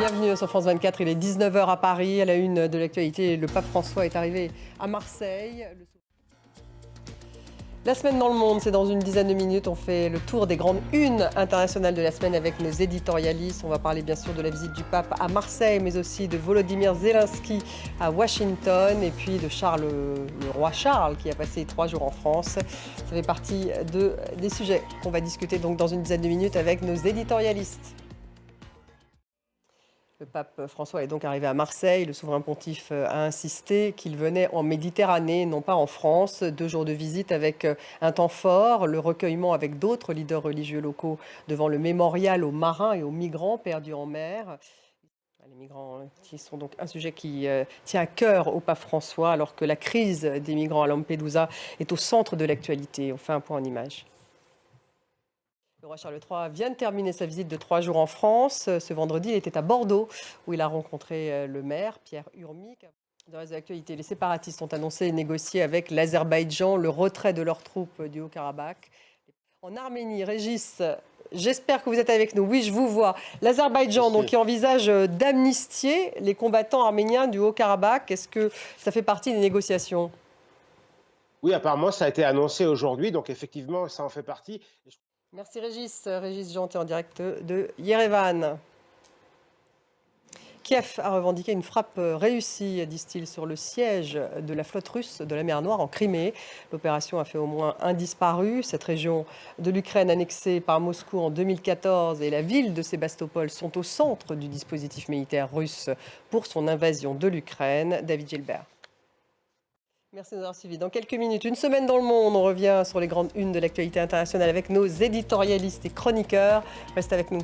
Bienvenue sur France 24, il est 19 h à Paris. À la une de l'actualité, le pape François est arrivé à Marseille. La semaine dans le monde, c'est dans une dizaine de minutes. On fait le tour des grandes unes internationales de la semaine avec nos éditorialistes. On va parler bien sûr de la visite du pape à Marseille, mais aussi de Volodymyr Zelensky à Washington et puis de le roi Charles qui a passé 3 jours en France. Ça fait partie des sujets qu'on va discuter donc dans une dizaine de minutes avec nos éditorialistes. Le pape François est donc arrivé à Marseille. Le souverain pontife a insisté qu'il venait en Méditerranée, non pas en France. 2 jours de visite avec un temps fort, le recueillement avec d'autres leaders religieux locaux devant le mémorial aux marins et aux migrants perdus en mer. Les migrants qui sont donc un sujet qui tient à cœur au pape François, alors que la crise des migrants à Lampedusa est au centre de l'actualité. On fait un point en images. Le roi Charles III vient de terminer sa visite de 3 jours en France. Ce vendredi, il était à Bordeaux, où il a rencontré le maire, Pierre Urmic. Dans le reste de l'actualité, les séparatistes ont annoncé négocier avec l'Azerbaïdjan le retrait de leurs troupes du Haut-Karabakh. En Arménie, Régis, j'espère que vous êtes avec nous. Oui, je vous vois. L'Azerbaïdjan, donc, qui envisage d'amnistier les combattants arméniens du Haut-Karabakh. Est-ce que ça fait partie des négociations ? Oui, apparemment, ça a été annoncé aujourd'hui, donc effectivement, ça en fait partie. Merci Régis. Régis Jean, en direct de Yerevan. Kiev a revendiqué une frappe réussie, disent-ils, sur le siège de la flotte russe de la mer Noire en Crimée. L'opération a fait au moins un disparu. Cette région de l'Ukraine annexée par Moscou en 2014 et la ville de Sébastopol sont au centre du dispositif militaire russe pour son invasion de l'Ukraine. David Gilbert. Merci de nous avoir suivis. Dans quelques minutes, une semaine dans le monde, on revient sur les grandes unes de l'actualité internationale avec nos éditorialistes et chroniqueurs. Restez avec nous.